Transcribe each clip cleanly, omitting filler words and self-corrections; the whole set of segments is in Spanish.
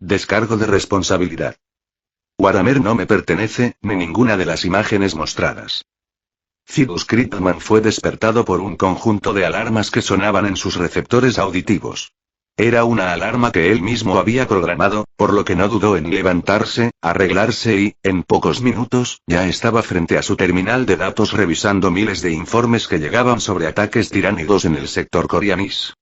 Descargo de responsabilidad. Waramer no me pertenece, ni ninguna de las imágenes mostradas. Cyrus Critman fue despertado por un conjunto de alarmas que sonaban en sus receptores auditivos. Era una alarma que él mismo había programado, por lo que no dudó en levantarse, arreglarse y, en pocos minutos, ya estaba frente a su terminal de datos revisando miles de informes que llegaban sobre ataques tiránidos en el sector Corianis.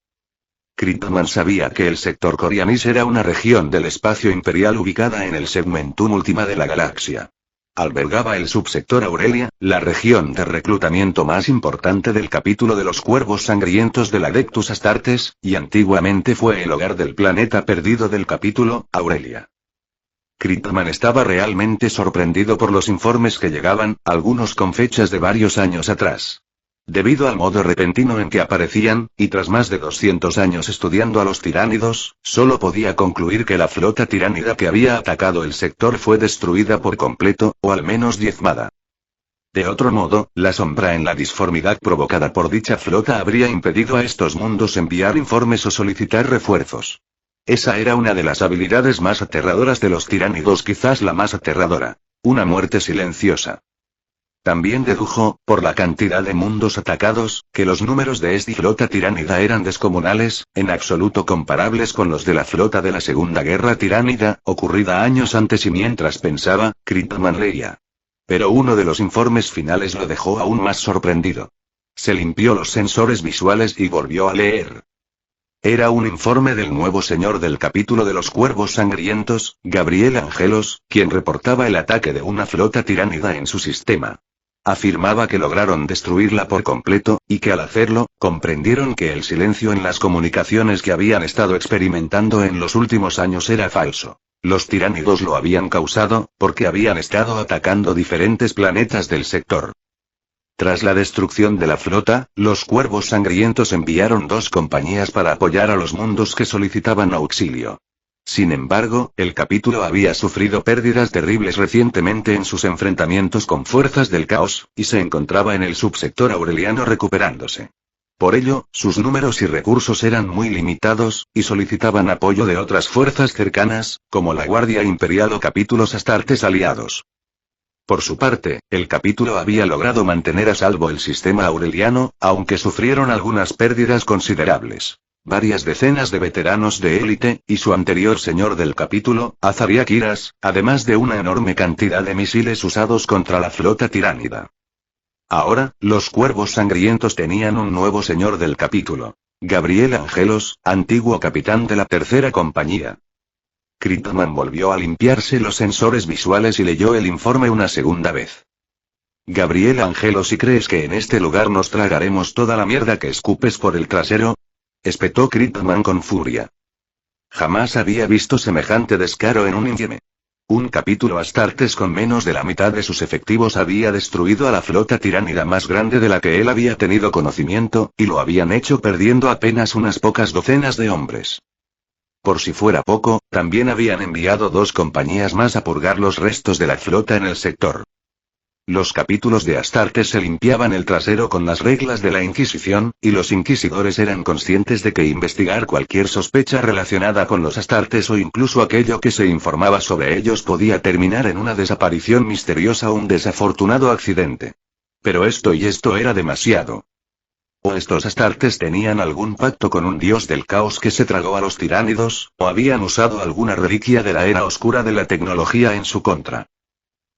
Critman sabía que el sector Corianis era una región del espacio imperial ubicada en el segmentum última de la galaxia. Albergaba el subsector Aurelia, la región de reclutamiento más importante del capítulo de los Cuervos Sangrientos del Adeptus Astartes, y antiguamente fue el hogar del planeta perdido del capítulo, Aurelia. Critman estaba realmente sorprendido por los informes que llegaban, algunos con fechas de varios años atrás. Debido al modo repentino en que aparecían, y tras más de 200 años estudiando a los tiránidos, solo podía concluir que la flota tiránida que había atacado el sector fue destruida por completo, o al menos diezmada. De otro modo, la sombra en la disformidad provocada por dicha flota habría impedido a estos mundos enviar informes o solicitar refuerzos. Esa era una de las habilidades más aterradoras de los tiránidos, quizás la más aterradora. Una muerte silenciosa. También dedujo, por la cantidad de mundos atacados, que los números de esta flota tiránida eran descomunales, en absoluto comparables con los de la flota de la Segunda Guerra Tiránida, ocurrida años antes, y mientras pensaba, Critman leía. Pero uno de los informes finales lo dejó aún más sorprendido. Se limpió los sensores visuales y volvió a leer. Era un informe del nuevo señor del capítulo de los Cuervos Sangrientos, Gabriel Angelos, quien reportaba el ataque de una flota tiránida en su sistema. Afirmaba que lograron destruirla por completo, y que al hacerlo, comprendieron que el silencio en las comunicaciones que habían estado experimentando en los últimos años era falso. Los tiránidos lo habían causado, porque habían estado atacando diferentes planetas del sector. Tras la destrucción de la flota, los Cuervos Sangrientos enviaron 2 compañías para apoyar a los mundos que solicitaban auxilio. Sin embargo, el capítulo había sufrido pérdidas terribles recientemente en sus enfrentamientos con fuerzas del caos, y se encontraba en el subsector aureliano recuperándose. Por ello, sus números y recursos eran muy limitados, y solicitaban apoyo de otras fuerzas cercanas, como la Guardia Imperial o capítulos astartes aliados. Por su parte, el capítulo había logrado mantener a salvo el sistema aureliano, aunque sufrieron algunas pérdidas considerables. Varias decenas de veteranos de élite, y su anterior señor del capítulo, Azaria Kiras, además de una enorme cantidad de misiles usados contra la flota tiránida. Ahora, los Cuervos Sangrientos tenían un nuevo señor del capítulo. Gabriel Angelos, antiguo capitán de la tercera compañía. Critman volvió a limpiarse los sensores visuales y leyó el informe una segunda vez. Gabriel Angelos, ¿si crees que en este lugar nos tragaremos toda la mierda que escupes por el trasero? Espetó Critman con furia. Jamás había visto semejante descaro en un infieme. Un capítulo Astartes con menos de la mitad de sus efectivos había destruido a la flota tiránida más grande de la que él había tenido conocimiento, y lo habían hecho perdiendo apenas unas pocas docenas de hombres. Por si fuera poco, también habían enviado 2 compañías más a purgar los restos de la flota en el sector. Los capítulos de Astartes se limpiaban el trasero con las reglas de la Inquisición, y los inquisidores eran conscientes de que investigar cualquier sospecha relacionada con los Astartes o incluso aquello que se informaba sobre ellos podía terminar en una desaparición misteriosa o un desafortunado accidente. Pero esto era demasiado. O estos Astartes tenían algún pacto con un dios del caos que se tragó a los tiránidos, o habían usado alguna reliquia de la era oscura de la tecnología en su contra.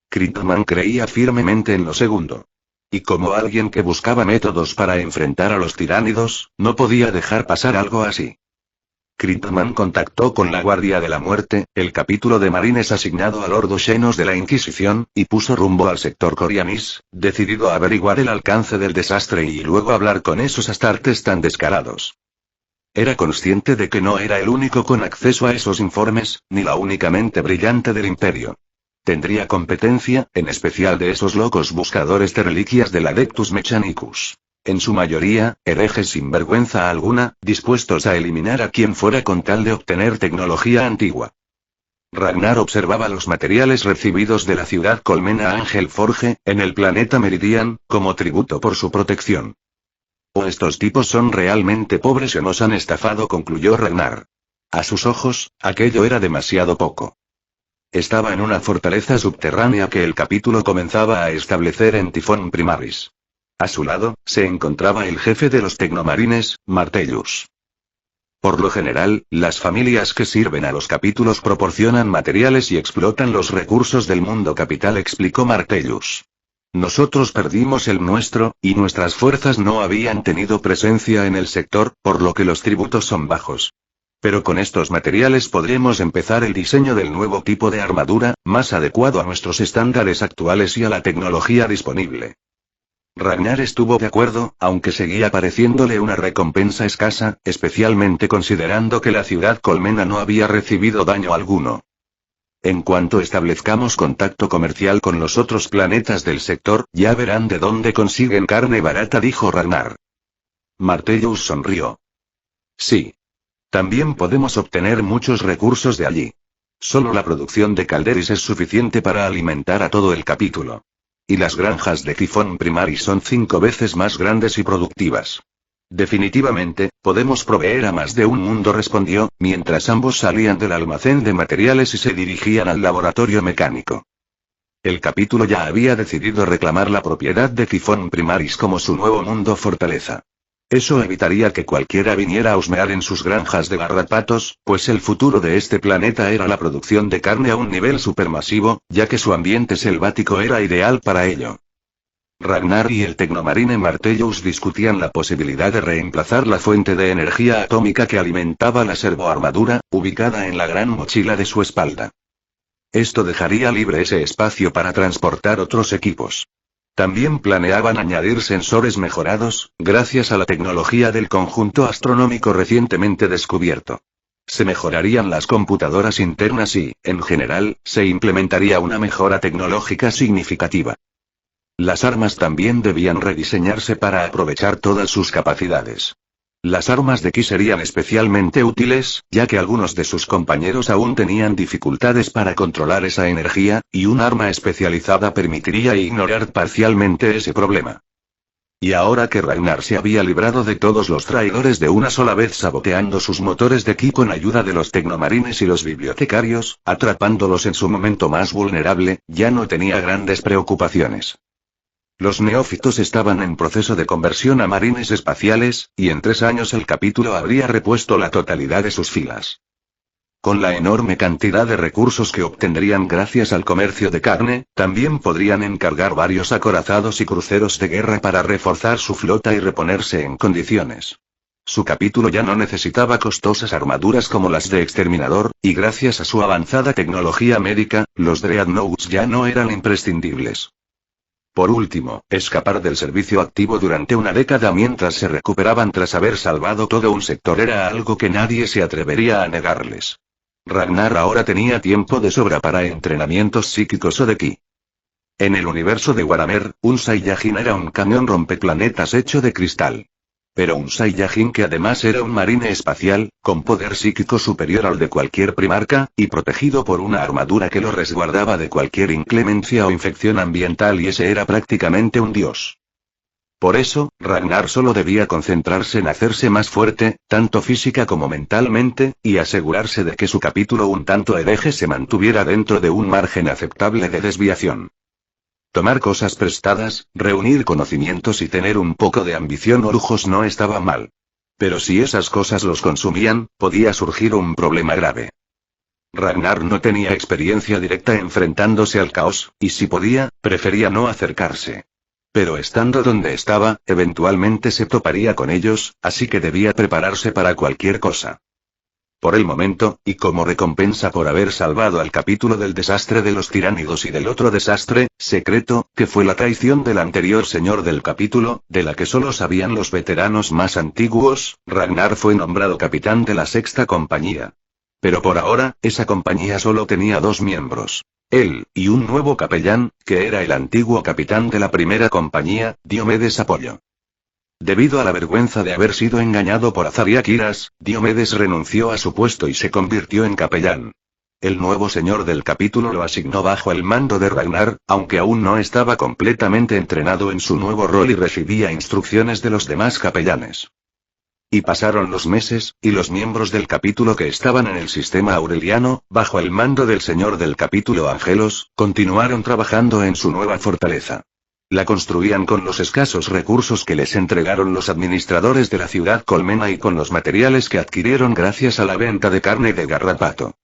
Critman creía firmemente en lo segundo. Y como alguien que buscaba métodos para enfrentar a los tiránidos, no podía dejar pasar algo así. Critman contactó con la Guardia de la Muerte, el capítulo de marines asignado a Lord Xenos de la Inquisición, y puso rumbo al sector Corianis, decidido a averiguar el alcance del desastre y luego hablar con esos Astartes tan descarados. Era consciente de que no era el único con acceso a esos informes, ni la única mente brillante del Imperio. Tendría competencia, en especial de esos locos buscadores de reliquias del Adeptus Mechanicus. En su mayoría, herejes sin vergüenza alguna, dispuestos a eliminar a quien fuera con tal de obtener tecnología antigua. Ragnar observaba los materiales recibidos de la ciudad colmena Ángel Forge, en el planeta Meridian, como tributo por su protección. O estos tipos son realmente pobres o nos han estafado, concluyó Ragnar. A sus ojos, aquello era demasiado poco. Estaba en una fortaleza subterránea que el capítulo comenzaba a establecer en Tifón Primaris. A su lado, se encontraba el jefe de los tecnomarines, Martellus. Por lo general, las familias que sirven a los capítulos proporcionan materiales y explotan los recursos del mundo capital, explicó Martellus. Nosotros perdimos el nuestro, y nuestras fuerzas no habían tenido presencia en el sector, por lo que los tributos son bajos. Pero con estos materiales podremos empezar el diseño del nuevo tipo de armadura, más adecuado a nuestros estándares actuales y a la tecnología disponible. Ragnar estuvo de acuerdo, aunque seguía pareciéndole una recompensa escasa, especialmente considerando que la ciudad colmena no había recibido daño alguno. En cuanto establezcamos contacto comercial con los otros planetas del sector, ya verán de dónde consiguen carne barata, dijo Ragnar. Martellus sonrió. Sí. También podemos obtener muchos recursos de allí. Solo la producción de Calderis es suficiente para alimentar a todo el capítulo. Y las granjas de Tifón Primaris son 5 veces más grandes y productivas. Definitivamente, podemos proveer a más de un mundo, respondió, mientras ambos salían del almacén de materiales y se dirigían al laboratorio mecánico. El capítulo ya había decidido reclamar la propiedad de Tifón Primaris como su nuevo mundo fortaleza. Eso evitaría que cualquiera viniera a husmear en sus granjas de garrapatos, pues el futuro de este planeta era la producción de carne a un nivel supermasivo, ya que su ambiente selvático era ideal para ello. Ragnar y el tecnomarine Martellus discutían la posibilidad de reemplazar la fuente de energía atómica que alimentaba la servoarmadura, ubicada en la gran mochila de su espalda. Esto dejaría libre ese espacio para transportar otros equipos. También planeaban añadir sensores mejorados, gracias a la tecnología del conjunto astronómico recientemente descubierto. Se mejorarían las computadoras internas y, en general, se implementaría una mejora tecnológica significativa. Las armas también debían rediseñarse para aprovechar todas sus capacidades. Las armas de Ki serían especialmente útiles, ya que algunos de sus compañeros aún tenían dificultades para controlar esa energía, y un arma especializada permitiría ignorar parcialmente ese problema. Y ahora que Ragnar se había librado de todos los traidores de una sola vez saboteando sus motores de Ki con ayuda de los tecnomarines y los bibliotecarios, atrapándolos en su momento más vulnerable, ya no tenía grandes preocupaciones. Los neófitos estaban en proceso de conversión a marines espaciales, y en 3 años el capítulo habría repuesto la totalidad de sus filas. Con la enorme cantidad de recursos que obtendrían gracias al comercio de carne, también podrían encargar varios acorazados y cruceros de guerra para reforzar su flota y reponerse en condiciones. Su capítulo ya no necesitaba costosas armaduras como las de Exterminador, y gracias a su avanzada tecnología médica, los Dreadnoughts ya no eran imprescindibles. Por último, escapar del servicio activo durante una década mientras se recuperaban tras haber salvado todo un sector era algo que nadie se atrevería a negarles. Ragnar ahora tenía tiempo de sobra para entrenamientos psíquicos o de Ki. En el universo de Waramer, un Saiyajin era un camión rompeplanetas hecho de cristal. Pero un Saiyajin que además era un marine espacial, con poder psíquico superior al de cualquier primarca, y protegido por una armadura que lo resguardaba de cualquier inclemencia o infección ambiental, y ese era prácticamente un dios. Por eso, Ragnar solo debía concentrarse en hacerse más fuerte, tanto física como mentalmente, y asegurarse de que su capítulo un tanto hereje se mantuviera dentro de un margen aceptable de desviación. Tomar cosas prestadas, reunir conocimientos y tener un poco de ambición o lujos no estaba mal. Pero si esas cosas los consumían, podía surgir un problema grave. Ragnar no tenía experiencia directa enfrentándose al caos, y si podía, prefería no acercarse. Pero estando donde estaba, eventualmente se toparía con ellos, así que debía prepararse para cualquier cosa. Por el momento, y como recompensa por haber salvado al capítulo del desastre de los tiránidos y del otro desastre, secreto, que fue la traición del anterior señor del capítulo, de la que solo sabían los veteranos más antiguos, Ragnar fue nombrado capitán de la 6ª compañía. Pero por ahora, esa compañía solo tenía 2 miembros. Él, y un nuevo capellán, que era el antiguo capitán de la 1ª compañía, Diomedes Apollo. Debido a la vergüenza de haber sido engañado por Azariakiras, Diomedes renunció a su puesto y se convirtió en capellán. El nuevo señor del capítulo lo asignó bajo el mando de Ragnar, aunque aún no estaba completamente entrenado en su nuevo rol y recibía instrucciones de los demás capellanes. Y pasaron los meses, y los miembros del capítulo que estaban en el sistema aureliano, bajo el mando del señor del capítulo Angelos, continuaron trabajando en su nueva fortaleza. La construían con los escasos recursos que les entregaron los administradores de la ciudad Colmena y con los materiales que adquirieron gracias a la venta de carne de garrapato.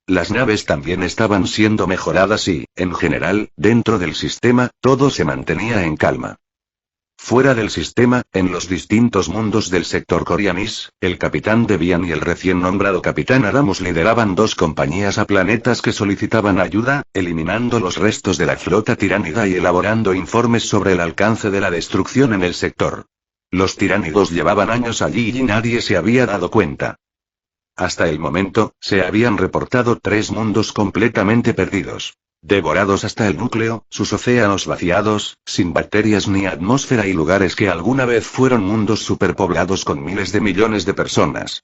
Las naves también estaban siendo mejoradas y, en general, dentro del sistema, todo se mantenía en calma. Fuera del sistema, en los distintos mundos del sector Corianis, el capitán Debian y el recién nombrado capitán Aramus lideraban 2 compañías a planetas que solicitaban ayuda, eliminando los restos de la flota tiránida y elaborando informes sobre el alcance de la destrucción en el sector. Los tiránidos llevaban años allí y nadie se había dado cuenta. Hasta el momento, se habían reportado 3 mundos completamente perdidos. Devorados hasta el núcleo, sus océanos vaciados, sin bacterias ni atmósfera y lugares que alguna vez fueron mundos superpoblados con miles de millones de personas.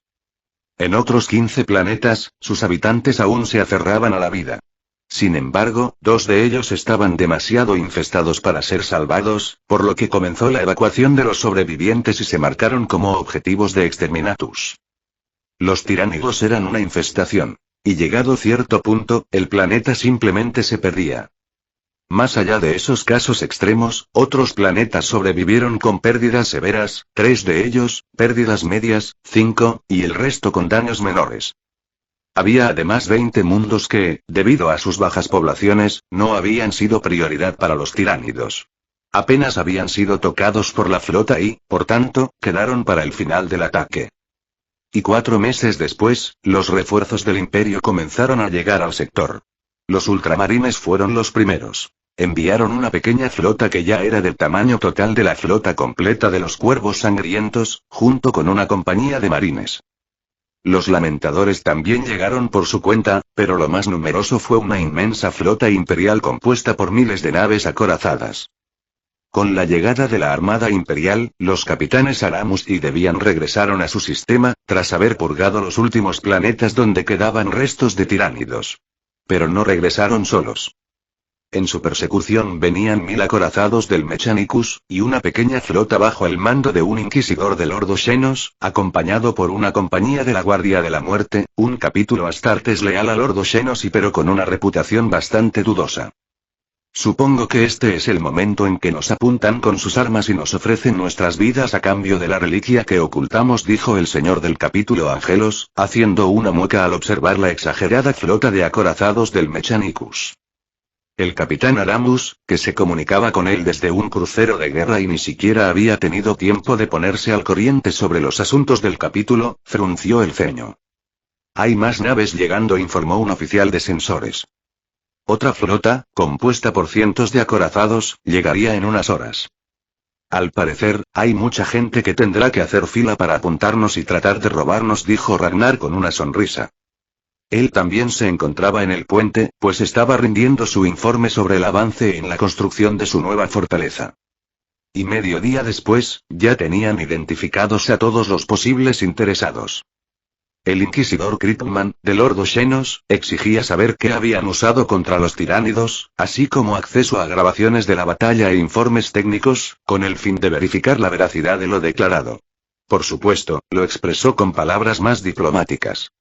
En otros 15 planetas, sus habitantes aún se aferraban a la vida. Sin embargo, 2 de ellos estaban demasiado infestados para ser salvados, por lo que comenzó la evacuación de los sobrevivientes y se marcaron como objetivos de exterminatus. Los tiránidos eran una infestación. Y llegado cierto punto, el planeta simplemente se perdía. Más allá de esos casos extremos, otros planetas sobrevivieron con pérdidas severas, 3 de ellos, pérdidas medias, 5, y el resto con daños menores. Había además 20 mundos que, debido a sus bajas poblaciones, no habían sido prioridad para los tiránidos. Apenas habían sido tocados por la flota y, por tanto, quedaron para el final del ataque. Y 4 meses después, los refuerzos del Imperio comenzaron a llegar al sector. Los ultramarines fueron los primeros. Enviaron una pequeña flota que ya era del tamaño total de la flota completa de los Cuervos Sangrientos, junto con una compañía de marines. Los lamentadores también llegaron por su cuenta, pero lo más numeroso fue una inmensa flota imperial compuesta por miles de naves acorazadas. Con la llegada de la Armada Imperial, los capitanes Aramus y Debian regresaron a su sistema, tras haber purgado los últimos planetas donde quedaban restos de tiránidos. Pero no regresaron solos. En su persecución venían 1000 acorazados del Mechanicus, y una pequeña flota bajo el mando de un inquisidor del Ordo Xenos, acompañado por una compañía de la Guardia de la Muerte, un capítulo Astartes leal al Ordo Xenos y pero con una reputación bastante dudosa. Supongo que este es el momento en que nos apuntan con sus armas y nos ofrecen nuestras vidas a cambio de la reliquia que ocultamos, dijo el señor del capítulo Angelos, haciendo una mueca al observar la exagerada flota de acorazados del Mechanicus. El capitán Aramus, que se comunicaba con él desde un crucero de guerra y ni siquiera había tenido tiempo de ponerse al corriente sobre los asuntos del capítulo, frunció el ceño. Hay más naves llegando, informó un oficial de sensores. Otra flota, compuesta por cientos de acorazados, llegaría en unas horas. Al parecer, hay mucha gente que tendrá que hacer fila para apuntarnos y tratar de robarnos, dijo Ragnar con una sonrisa. Él también se encontraba en el puente, pues estaba rindiendo su informe sobre el avance en la construcción de su nueva fortaleza. Y medio día después, ya tenían identificados a todos los posibles interesados. El inquisidor Kryptman, del Ordo Xenos, exigía saber qué habían usado contra los tiránidos, así como acceso a grabaciones de la batalla e informes técnicos, con el fin de verificar la veracidad de lo declarado. Por supuesto, lo expresó con palabras más diplomáticas.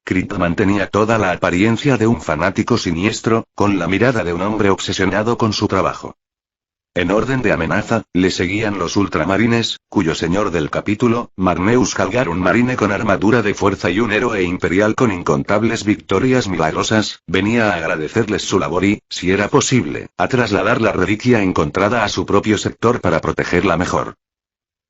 Kryptman tenía toda la apariencia de un fanático siniestro, con la mirada de un hombre obsesionado con su trabajo. En orden de amenaza, le seguían los ultramarines, cuyo señor del capítulo, Marneus Calgar, un marine con armadura de fuerza y un héroe imperial con incontables victorias milagrosas, venía a agradecerles su labor y, si era posible, a trasladar la reliquia encontrada a su propio sector para protegerla mejor.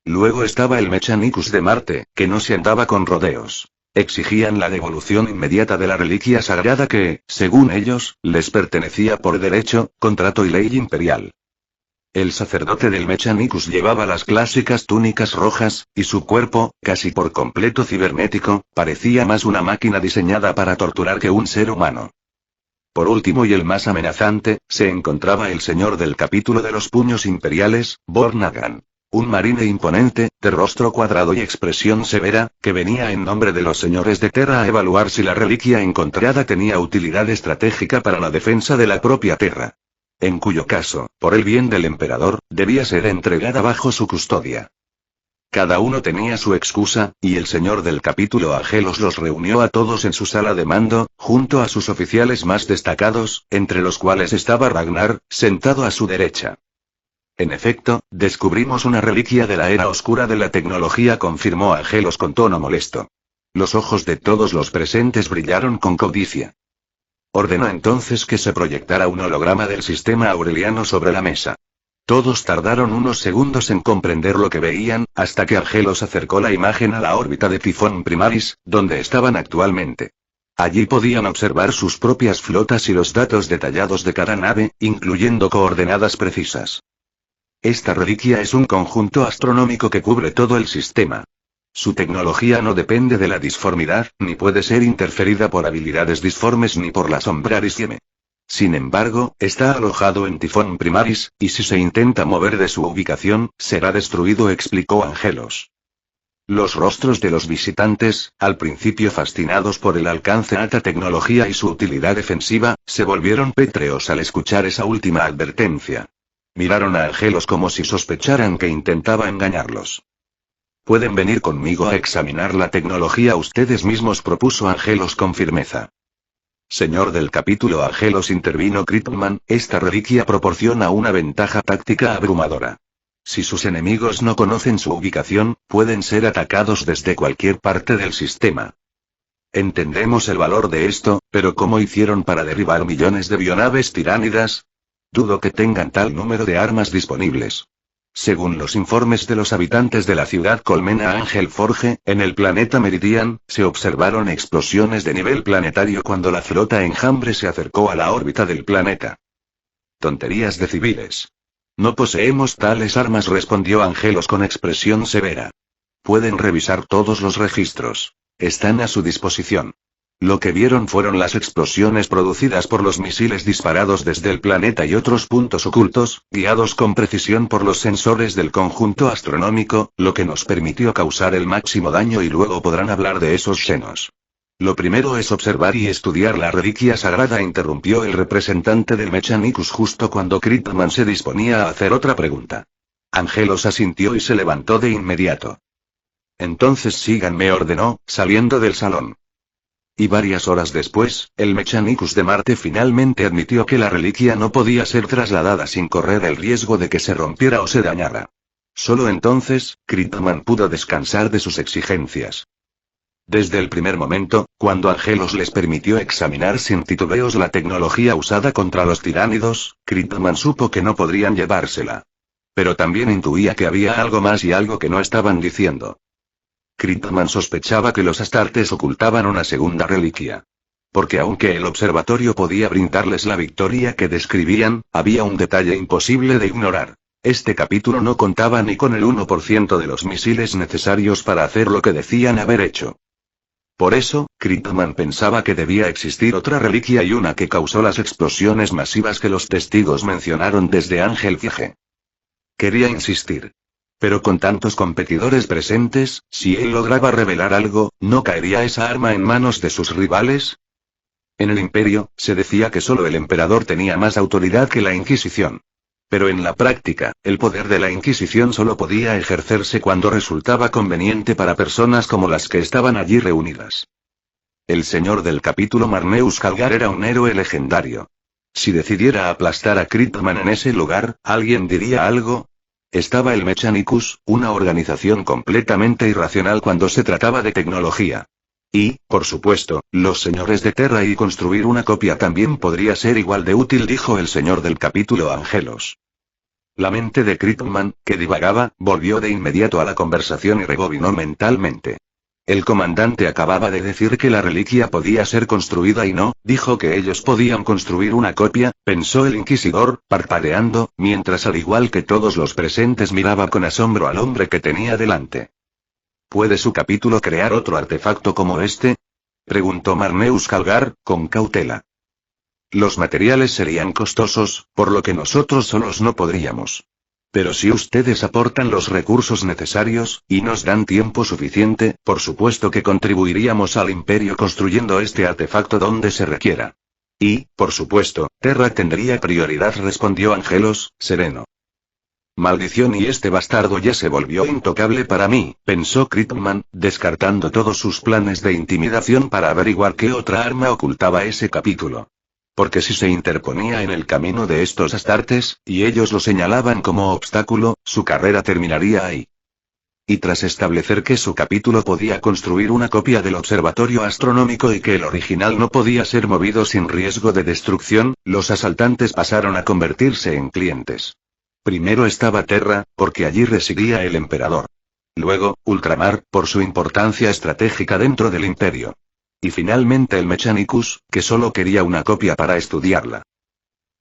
Luego estaba el Mechanicus de Marte, que no se andaba con rodeos. Exigían la devolución inmediata de la reliquia sagrada que, según ellos, les pertenecía por derecho, contrato y ley imperial. El sacerdote del Mechanicus llevaba las clásicas túnicas rojas, y su cuerpo, casi por completo cibernético, parecía más una máquina diseñada para torturar que un ser humano. Por último y el más amenazante, se encontraba el señor del capítulo de los puños imperiales, Bornagan. Un marine imponente, de rostro cuadrado y expresión severa, que venía en nombre de los señores de Terra a evaluar si la reliquia encontrada tenía utilidad estratégica para la defensa de la propia Terra. En cuyo caso, por el bien del emperador, debía ser entregada bajo su custodia. Cada uno tenía su excusa, y el señor del capítulo Angelos los reunió a todos en su sala de mando, junto a sus oficiales más destacados, entre los cuales estaba Ragnar, sentado a su derecha. En efecto, descubrimos una reliquia de la era oscura de la tecnología, confirmó Angelos con tono molesto. Los ojos de todos los presentes brillaron con codicia. Ordenó entonces que se proyectara un holograma del sistema aureliano sobre la mesa. Todos tardaron unos segundos en comprender lo que veían, hasta que Angelos acercó la imagen a la órbita de Tifón Primaris, donde estaban actualmente. Allí podían observar sus propias flotas y los datos detallados de cada nave, incluyendo coordenadas precisas. Esta reliquia es un conjunto astronómico que cubre todo el sistema. Su tecnología no depende de la disformidad, ni puede ser interferida por habilidades disformes ni por la sombra Arisieme. Sin embargo, está alojado en Tifón Primaris, y si se intenta mover de su ubicación, será destruido, explicó Angelos. Los rostros de los visitantes, al principio fascinados por el alcance de alta tecnología y su utilidad defensiva, se volvieron pétreos al escuchar esa última advertencia. Miraron a Angelos como si sospecharan que intentaba engañarlos. Pueden venir conmigo a examinar la tecnología ustedes mismos, propuso Angelos con firmeza. Señor del capítulo Angelos, intervino Kryptonman, esta reliquia proporciona una ventaja táctica abrumadora. Si sus enemigos no conocen su ubicación, pueden ser atacados desde cualquier parte del sistema. Entendemos el valor de esto, pero ¿cómo hicieron para derribar millones de bionaves tiránidas? Dudo que tengan tal número de armas disponibles. Según los informes de los habitantes de la ciudad Colmena Ángel Forge, en el planeta Meridian, se observaron explosiones de nivel planetario cuando la flota Enjambre se acercó a la órbita del planeta. Tonterías de civiles. No poseemos tales armas, respondió Angelos con expresión severa. Pueden revisar todos los registros. Están a su disposición. Lo que vieron fueron las explosiones producidas por los misiles disparados desde el planeta y otros puntos ocultos, guiados con precisión por los sensores del conjunto astronómico, lo que nos permitió causar el máximo daño, y luego podrán hablar de esos xenos. Lo primero es observar y estudiar la reliquia sagrada, interrumpió el representante del Mechanicus justo cuando Kryptonman se disponía a hacer otra pregunta. Angelos asintió y se levantó de inmediato. Entonces síganme, ordenó, saliendo del salón. Y varias horas después, el Mechanicus de Marte finalmente admitió que la reliquia no podía ser trasladada sin correr el riesgo de que se rompiera o se dañara. Solo entonces, Kryptonman pudo descansar de sus exigencias. Desde el primer momento, cuando Angelos les permitió examinar sin titubeos la tecnología usada contra los tiránidos, Kryptonman supo que no podrían llevársela. Pero también intuía que había algo más y algo que no estaban diciendo. Kryptonman sospechaba que los Astartes ocultaban una segunda reliquia. Porque aunque el observatorio podía brindarles la victoria que describían, había un detalle imposible de ignorar. Este capítulo no contaba ni con el 1% de los misiles necesarios para hacer lo que decían haber hecho. Por eso, Kryptonman pensaba que debía existir otra reliquia, y una que causó las explosiones masivas que los testigos mencionaron desde Ángel Fige. Quería insistir. Pero con tantos competidores presentes, si él lograba revelar algo, ¿no caería esa arma en manos de sus rivales? En el Imperio, se decía que solo el emperador tenía más autoridad que la Inquisición. Pero en la práctica, el poder de la Inquisición solo podía ejercerse cuando resultaba conveniente para personas como las que estaban allí reunidas. El señor del capítulo Marneus Calgar era un héroe legendario. Si decidiera aplastar a Kryptonman en ese lugar, ¿alguien diría algo? Estaba el Mechanicus, una organización completamente irracional cuando se trataba de tecnología. Y, por supuesto, los señores de Terra, y construir una copia también podría ser igual de útil, dijo el señor del capítulo Angelos. La mente de Kryptonman, que divagaba, volvió de inmediato a la conversación y rebobinó mentalmente. El comandante acababa de decir que la reliquia podía ser construida y no, dijo que ellos podían construir una copia, pensó el inquisidor, parpadeando, mientras al igual que todos los presentes miraba con asombro al hombre que tenía delante. ¿Puede su capítulo crear otro artefacto como este? Preguntó Marneus Calgar, con cautela. Los materiales serían costosos, por lo que nosotros solos no podríamos. Pero si ustedes aportan los recursos necesarios, y nos dan tiempo suficiente, por supuesto que contribuiríamos al Imperio construyendo este artefacto donde se requiera. Y, por supuesto, Terra tendría prioridad, respondió Angelos, sereno. Maldición, y este bastardo ya se volvió intocable para mí, pensó Kryptman, descartando todos sus planes de intimidación para averiguar qué otra arma ocultaba ese capítulo. Porque si se interponía en el camino de estos astartes, y ellos lo señalaban como obstáculo, su carrera terminaría ahí. Y tras establecer que su capítulo podía construir una copia del observatorio astronómico y que el original no podía ser movido sin riesgo de destrucción, los asaltantes pasaron a convertirse en clientes. Primero estaba Terra, porque allí residía el emperador. Luego, Ultramar, por su importancia estratégica dentro del imperio. Y finalmente el Mechanicus, que solo quería una copia para estudiarla.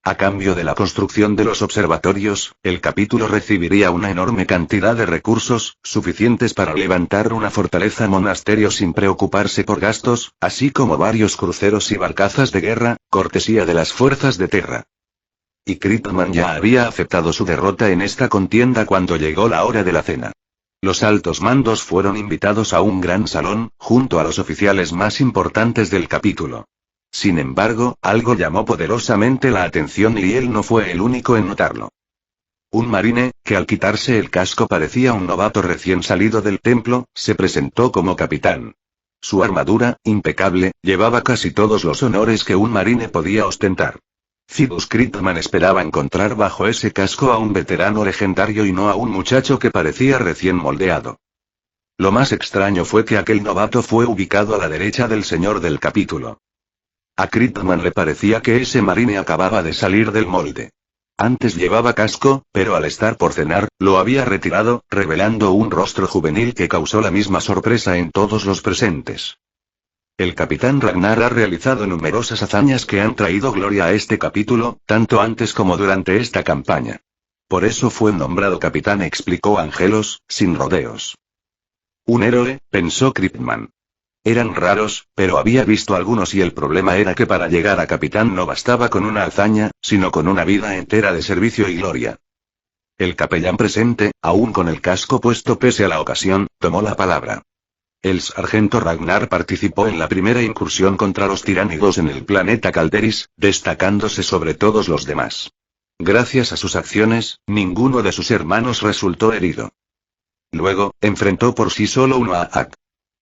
A cambio de la construcción de los observatorios, el capítulo recibiría una enorme cantidad de recursos, suficientes para levantar una fortaleza monasterio sin preocuparse por gastos, así como varios cruceros y barcazas de guerra, cortesía de las fuerzas de Terra. Y Kryptman ya había aceptado su derrota en esta contienda cuando llegó la hora de la cena. Los altos mandos fueron invitados a un gran salón, junto a los oficiales más importantes del capítulo. Sin embargo, algo llamó poderosamente la atención y él no fue el único en notarlo. Un marine, que al quitarse el casco parecía un novato recién salido del templo, se presentó como capitán. Su armadura, impecable, llevaba casi todos los honores que un marine podía ostentar. Cyrus Kryptman esperaba encontrar bajo ese casco a un veterano legendario y no a un muchacho que parecía recién moldeado. Lo más extraño fue que aquel novato fue ubicado a la derecha del señor del capítulo. A Kryptman le parecía que ese marine acababa de salir del molde. Antes llevaba casco, pero al estar por cenar, lo había retirado, revelando un rostro juvenil que causó la misma sorpresa en todos los presentes. El capitán Ragnar ha realizado numerosas hazañas que han traído gloria a este capítulo, tanto antes como durante esta campaña. Por eso fue nombrado capitán, explicó Angelos, sin rodeos. Un héroe, pensó Kryptman. Eran raros, pero había visto algunos y el problema era que para llegar a capitán no bastaba con una hazaña, sino con una vida entera de servicio y gloria. El capellán presente, aún con el casco puesto pese a la ocasión, tomó la palabra. El sargento Ragnar participó en la primera incursión contra los tiránidos en el planeta Calderis, destacándose sobre todos los demás. Gracias a sus acciones, ninguno de sus hermanos resultó herido. Luego, enfrentó por sí solo un Aak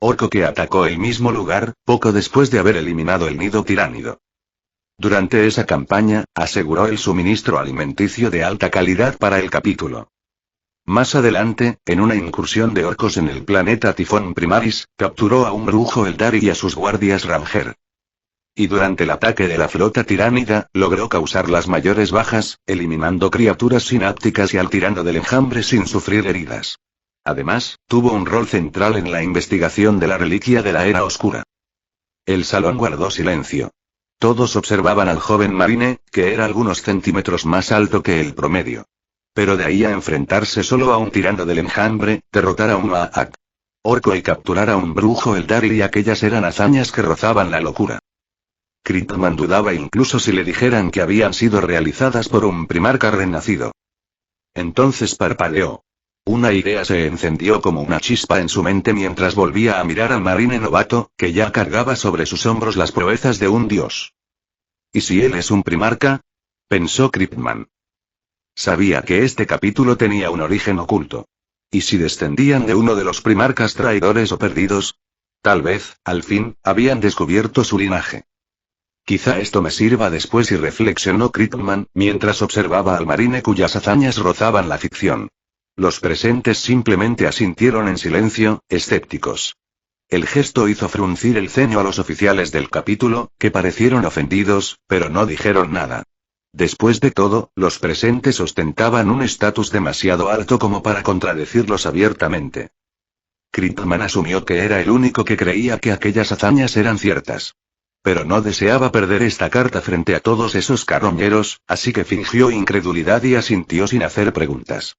orco que atacó el mismo lugar, poco después de haber eliminado el nido tiránido. Durante esa campaña, aseguró el suministro alimenticio de alta calidad para el capítulo. Más adelante, en una incursión de orcos en el planeta Tifón Primaris, capturó a un brujo Eldari y a sus guardias Ranger. Y durante el ataque de la flota tiránida, logró causar las mayores bajas, eliminando criaturas sinápticas y al tirano del enjambre sin sufrir heridas. Además, tuvo un rol central en la investigación de la reliquia de la Era Oscura. El salón guardó silencio. Todos observaban al joven marine, que era algunos centímetros más alto que el promedio. Pero de ahí a enfrentarse solo a un tirano del enjambre, derrotar a un Aak orco y capturar a un brujo Eldari, y aquellas eran hazañas que rozaban la locura. Kryptman dudaba incluso si le dijeran que habían sido realizadas por un primarca renacido. Entonces parpadeó. Una idea se encendió como una chispa en su mente mientras volvía a mirar al marine novato, que ya cargaba sobre sus hombros las proezas de un dios. ¿Y si él es un primarca?, pensó Kryptman. Sabía que este capítulo tenía un origen oculto. ¿Y si descendían de uno de los primarcas traidores o perdidos? Tal vez, al fin, habían descubierto su linaje. Quizá esto me sirva después, y reflexionó Kryptman, mientras observaba al marine cuyas hazañas rozaban la ficción. Los presentes simplemente asintieron en silencio, escépticos. El gesto hizo fruncir el ceño a los oficiales del capítulo, que parecieron ofendidos, pero no dijeron nada. Después de todo, los presentes ostentaban un estatus demasiado alto como para contradecirlos abiertamente. Kryptman asumió que era el único que creía que aquellas hazañas eran ciertas. Pero no deseaba perder esta carta frente a todos esos carroñeros, así que fingió incredulidad y asintió sin hacer preguntas.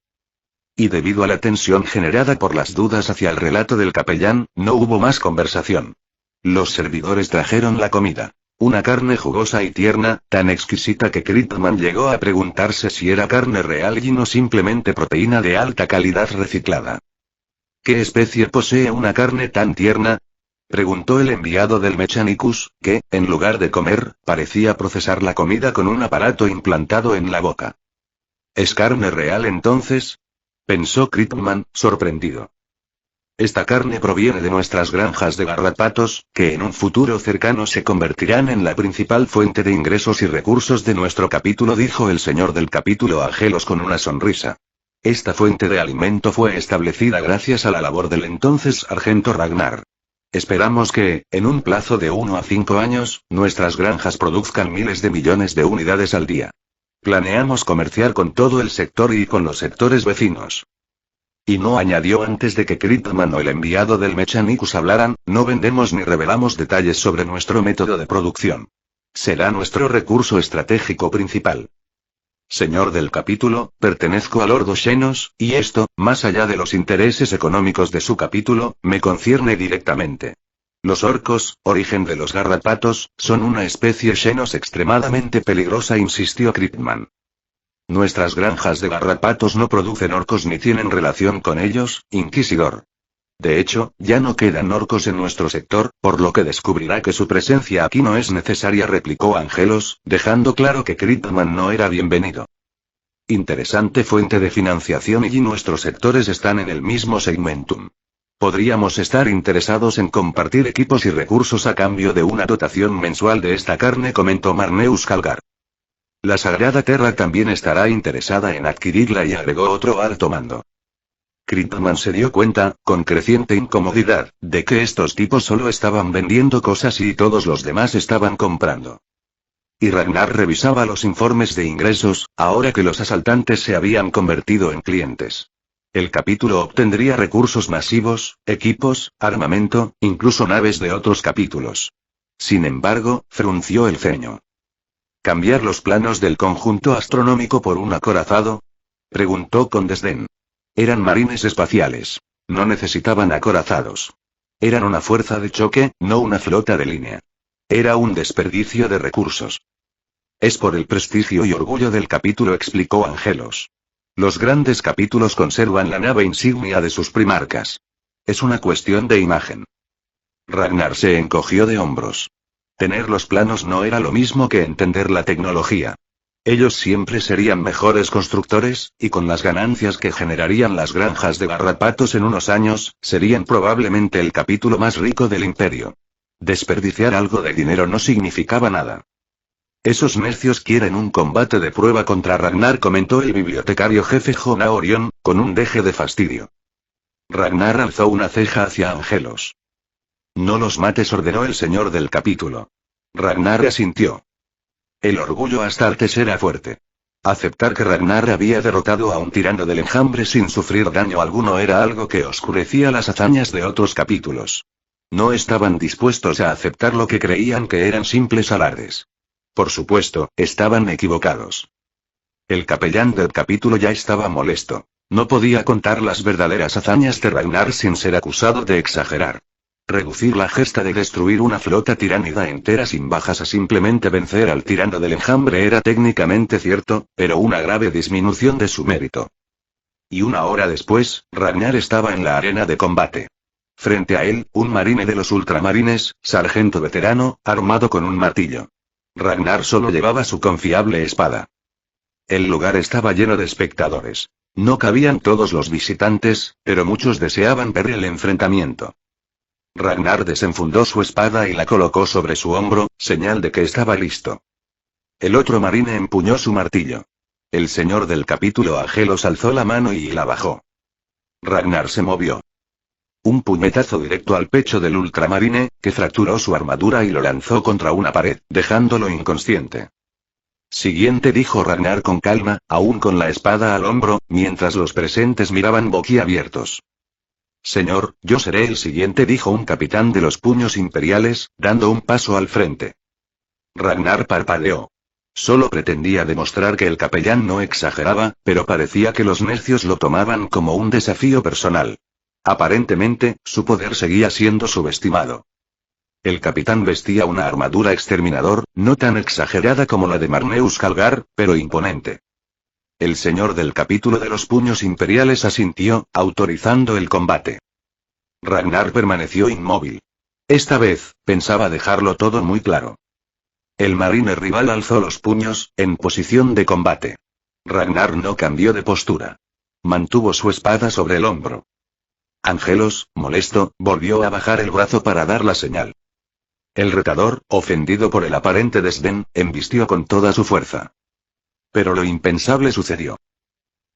Y debido a la tensión generada por las dudas hacia el relato del capellán, no hubo más conversación. Los servidores trajeron la comida. Una carne jugosa y tierna, tan exquisita que Kryptman llegó a preguntarse si era carne real y no simplemente proteína de alta calidad reciclada. ¿Qué especie posee una carne tan tierna?, preguntó el enviado del Mechanicus, que, en lugar de comer, parecía procesar la comida con un aparato implantado en la boca. ¿Es carne real entonces? Pensó Kryptman, sorprendido. Esta carne proviene de nuestras granjas de garrapatos, que en un futuro cercano se convertirán en la principal fuente de ingresos y recursos de nuestro capítulo, dijo el señor del capítulo a Gelos con una sonrisa. Esta fuente de alimento fue establecida gracias a la labor del entonces sargento Ragnar. Esperamos que, en un plazo de 1 a 5 años, nuestras granjas produzcan miles de millones de unidades al día. Planeamos comerciar con todo el sector y con los sectores vecinos. Y no añadió antes de que Kryptman o el enviado del Mechanicus hablaran, no vendemos ni revelamos detalles sobre nuestro método de producción. Será nuestro recurso estratégico principal. Señor del capítulo, pertenezco a Lord Xenos, y esto, más allá de los intereses económicos de su capítulo, me concierne directamente. Los orcos, origen de los garrapatos, son una especie Xenos extremadamente peligrosa, insistió Kryptman. Nuestras granjas de garrapatos no producen orcos ni tienen relación con ellos, Inquisidor. De hecho, ya no quedan orcos en nuestro sector, por lo que descubrirá que su presencia aquí no es necesaria, replicó Angelos, dejando claro que Kryptman no era bienvenido. Interesante fuente de financiación, y nuestros sectores están en el mismo segmentum. Podríamos estar interesados en compartir equipos y recursos a cambio de una dotación mensual de esta carne, comentó Marneus Calgar. La Sagrada Terra también estará interesada en adquirirla, y agregó otro alto mando. Kryptman se dio cuenta, con creciente incomodidad, de que estos tipos solo estaban vendiendo cosas y todos los demás estaban comprando. Y Ragnar revisaba los informes de ingresos, ahora que los asaltantes se habían convertido en clientes. El capítulo obtendría recursos masivos, equipos, armamento, incluso naves de otros capítulos. Sin embargo, frunció el ceño. ¿Cambiar los planos del conjunto astronómico por un acorazado? Preguntó con desdén. Eran marines espaciales. No necesitaban acorazados. Eran una fuerza de choque, no una flota de línea. Era un desperdicio de recursos. Es por el prestigio y orgullo del capítulo, explicó Angelos. Los grandes capítulos conservan la nave insignia de sus primarcas. Es una cuestión de imagen. Ragnar se encogió de hombros. Tener los planos no era lo mismo que entender la tecnología. Ellos siempre serían mejores constructores, y con las ganancias que generarían las granjas de garrapatos en unos años, serían probablemente el capítulo más rico del imperio. Desperdiciar algo de dinero no significaba nada. Esos necios quieren un combate de prueba contra Ragnar, comentó el bibliotecario jefe Jona Orión, con un deje de fastidio. Ragnar alzó una ceja hacia Angelos. No los mates, ordenó el señor del capítulo. Ragnar asintió. El orgullo Astartes era fuerte. Aceptar que Ragnar había derrotado a un tirano del enjambre sin sufrir daño alguno era algo que oscurecía las hazañas de otros capítulos. No estaban dispuestos a aceptar lo que creían que eran simples alardes. Por supuesto, estaban equivocados. El capellán del capítulo ya estaba molesto. No podía contar las verdaderas hazañas de Ragnar sin ser acusado de exagerar. Reducir la gesta de destruir una flota tiránida entera sin bajas a simplemente vencer al tirano del enjambre era técnicamente cierto, pero una grave disminución de su mérito. Y una hora después, Ragnar estaba en la arena de combate. Frente a él, un marine de los ultramarines, sargento veterano, armado con un martillo. Ragnar solo llevaba su confiable espada. El lugar estaba lleno de espectadores. No cabían todos los visitantes, pero muchos deseaban ver el enfrentamiento. Ragnar desenfundó su espada y la colocó sobre su hombro, señal de que estaba listo. El otro marine empuñó su martillo. El señor del capítulo Angelos alzó la mano y la bajó. Ragnar se movió. Un puñetazo directo al pecho del ultramarine, que fracturó su armadura y lo lanzó contra una pared, dejándolo inconsciente. Siguiente, dijo Ragnar con calma, aún con la espada al hombro, mientras los presentes miraban boquiabiertos. Señor, yo seré el siguiente, dijo un capitán de los puños imperiales, dando un paso al frente. Ragnar parpadeó. Solo pretendía demostrar que el capellán no exageraba, pero parecía que los necios lo tomaban como un desafío personal. Aparentemente, su poder seguía siendo subestimado. El capitán vestía una armadura exterminador, no tan exagerada como la de Marneus Calgar, pero imponente. El señor del capítulo de los puños imperiales asintió, autorizando el combate. Ragnar permaneció inmóvil. Esta vez, pensaba dejarlo todo muy claro. El marine rival alzó los puños, en posición de combate. Ragnar no cambió de postura. Mantuvo su espada sobre el hombro. Angelos, molesto, volvió a bajar el brazo para dar la señal. El retador, ofendido por el aparente desdén, embistió con toda su fuerza. Pero lo impensable sucedió.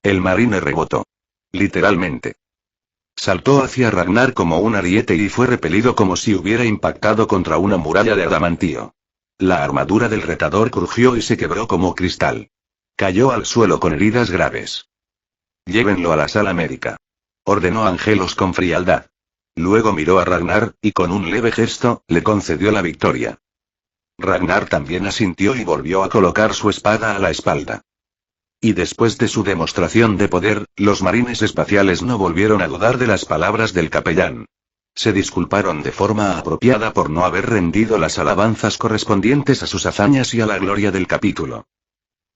El marine rebotó. Literalmente. Saltó hacia Ragnar como un ariete y fue repelido como si hubiera impactado contra una muralla de adamantío. La armadura del retador crujió y se quebró como cristal. Cayó al suelo con heridas graves. Llévenlo a la sala médica, ordenó Angelos con frialdad. Luego miró a Ragnar, y con un leve gesto, le concedió la victoria. Ragnar también asintió y volvió a colocar su espada a la espalda. Y después de su demostración de poder, los marines espaciales no volvieron a dudar de las palabras del capellán. Se disculparon de forma apropiada por no haber rendido las alabanzas correspondientes a sus hazañas y a la gloria del capítulo.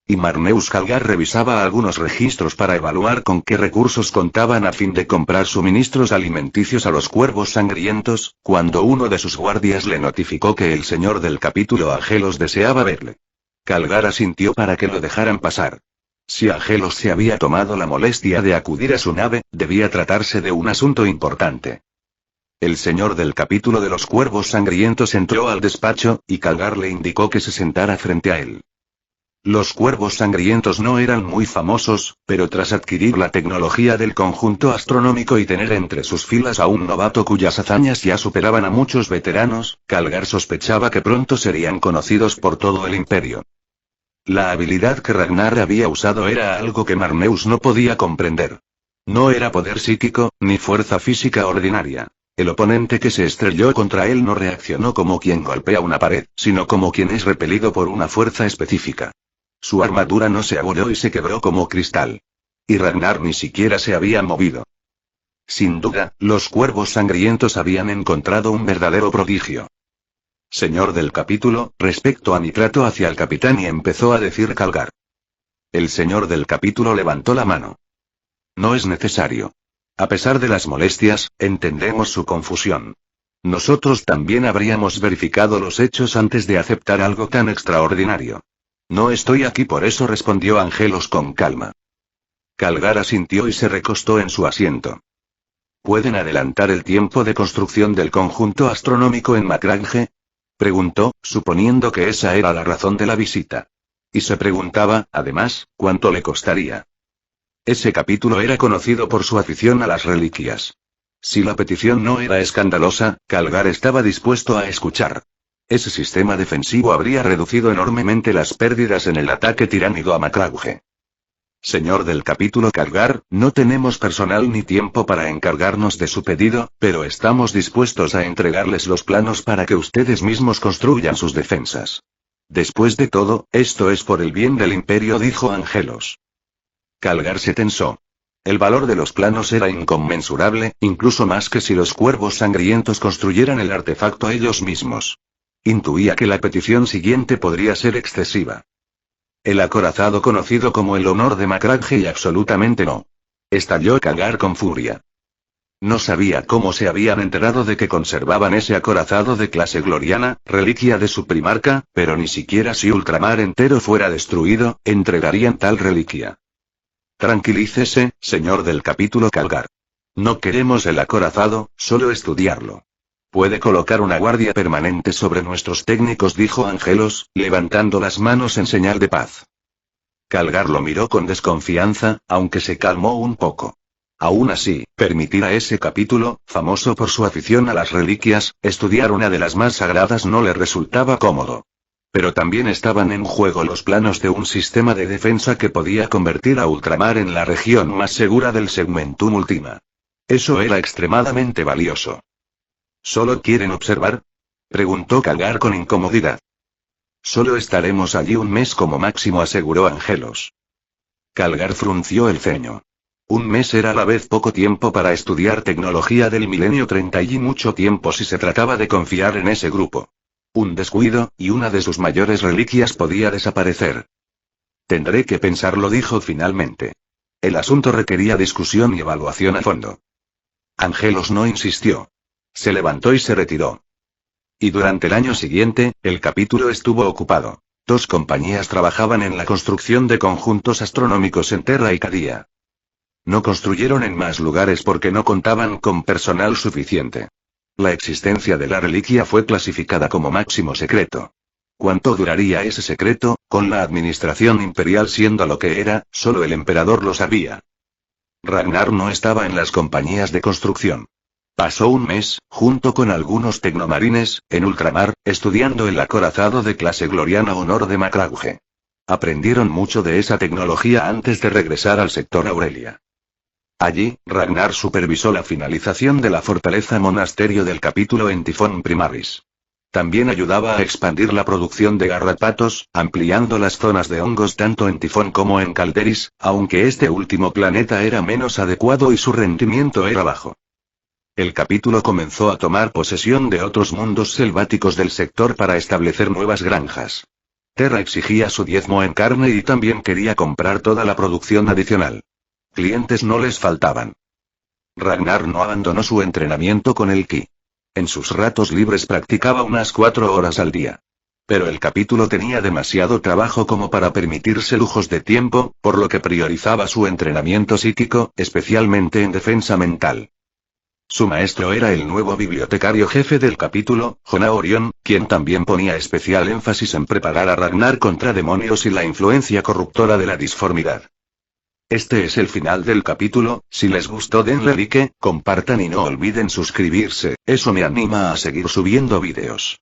Y Marneus Calgar revisaba algunos registros para evaluar con qué recursos contaban a fin de comprar suministros alimenticios a los cuervos sangrientos, cuando uno de sus guardias le notificó que el señor del capítulo Angelos deseaba verle. Calgar asintió para que lo dejaran pasar. Si Angelos se había tomado la molestia de acudir a su nave, debía tratarse de un asunto importante. El señor del capítulo de los cuervos sangrientos entró al despacho, y Calgar le indicó que se sentara frente a él. Los cuervos sangrientos no eran muy famosos, pero tras adquirir la tecnología del conjunto astronómico y tener entre sus filas a un novato cuyas hazañas ya superaban a muchos veteranos, Calgar sospechaba que pronto serían conocidos por todo el imperio. La habilidad que Ragnar había usado era algo que Marneus no podía comprender. No era poder psíquico, ni fuerza física ordinaria. El oponente que se estrelló contra él no reaccionó como quien golpea una pared, sino como quien es repelido por una fuerza específica. Su armadura no se agulló y se quebró como cristal. Y Ragnar ni siquiera se había movido. Sin duda, los cuervos sangrientos habían encontrado un verdadero prodigio. Señor del capítulo, respecto a mi trato hacia el capitán, y empezó a decir Calgar. El señor del capítulo levantó la mano. No es necesario. A pesar de las molestias, entendemos su confusión. Nosotros también habríamos verificado los hechos antes de aceptar algo tan extraordinario. No estoy aquí por eso, respondió Angelos con calma. Calgar asintió y se recostó en su asiento. ¿Pueden adelantar el tiempo de construcción del conjunto astronómico en Macrange? Preguntó, suponiendo que esa era la razón de la visita. Y se preguntaba, además, cuánto le costaría. Ese capítulo era conocido por su afición a las reliquias. Si la petición no era escandalosa, Calgar estaba dispuesto a escuchar. Ese sistema defensivo habría reducido enormemente las pérdidas en el ataque tiránido a Macrange. Señor del capítulo Calgar, no tenemos personal ni tiempo para encargarnos de su pedido, pero estamos dispuestos a entregarles los planos para que ustedes mismos construyan sus defensas. Después de todo, esto es por el bien del imperio, dijo Angelos. Calgar se tensó. El valor de los planos era inconmensurable, incluso más que si los cuervos sangrientos construyeran el artefacto ellos mismos. Intuía que la petición siguiente podría ser excesiva. El acorazado conocido como el honor de Macrange, y absolutamente no. Estalló Calgar con furia. No sabía cómo se habían enterado de que conservaban ese acorazado de clase gloriana, reliquia de su primarca, pero ni siquiera si Ultramar entero fuera destruido, entregarían tal reliquia. Tranquilícese, señor del capítulo Calgar. No queremos el acorazado, solo estudiarlo. Puede colocar una guardia permanente sobre nuestros técnicos, dijo Angelos, levantando las manos en señal de paz. Calgar lo miró con desconfianza, aunque se calmó un poco. Aún así, permitir a ese capítulo, famoso por su afición a las reliquias, estudiar una de las más sagradas no le resultaba cómodo. Pero también estaban en juego los planos de un sistema de defensa que podía convertir a Ultramar en la región más segura del Segmentum Ultima. Eso era extremadamente valioso. ¿Solo quieren observar? Preguntó Calgar con incomodidad. Solo estaremos allí un mes como máximo, aseguró Angelos. Calgar frunció el ceño. Un mes era a la vez poco tiempo para estudiar tecnología del milenio 30 y mucho tiempo si se trataba de confiar en ese grupo. Un descuido, y una de sus mayores reliquias podía desaparecer. Tendré que pensarlo, dijo finalmente. El asunto requería discusión y evaluación a fondo. Angelos no insistió. Se levantó y se retiró. Y durante el año siguiente, el capítulo estuvo ocupado. 2 compañías trabajaban en la construcción de conjuntos astronómicos en Terra y Cadia. No construyeron en más lugares porque no contaban con personal suficiente. La existencia de la reliquia fue clasificada como máximo secreto. ¿Cuánto duraría ese secreto, con la administración imperial siendo lo que era? Solo el emperador lo sabía. Ragnar no estaba en las compañías de construcción. Pasó un mes, junto con algunos tecnomarines, en ultramar, estudiando el acorazado de clase Gloriana Honor de Macrauge. Aprendieron mucho de esa tecnología antes de regresar al sector Aurelia. Allí, Ragnar supervisó la finalización de la fortaleza monasterio del capítulo en Tifón Primaris. También ayudaba a expandir la producción de garrapatos, ampliando las zonas de hongos tanto en Tifón como en Calderis, aunque este último planeta era menos adecuado y su rendimiento era bajo. El capítulo comenzó a tomar posesión de otros mundos selváticos del sector para establecer nuevas granjas. Terra exigía su diezmo en carne y también quería comprar toda la producción adicional. Clientes no les faltaban. Ragnar no abandonó su entrenamiento con el ki. En sus ratos libres practicaba unas 4 horas al día. Pero el capítulo tenía demasiado trabajo como para permitirse lujos de tiempo, por lo que priorizaba su entrenamiento psíquico, especialmente en defensa mental. Su maestro era el nuevo bibliotecario jefe del capítulo, Jona Orión, quien también ponía especial énfasis en preparar a Ragnar contra demonios y la influencia corruptora de la disformidad. Este es el final del capítulo. Si les gustó denle like, compartan y no olviden suscribirse, eso me anima a seguir subiendo vídeos.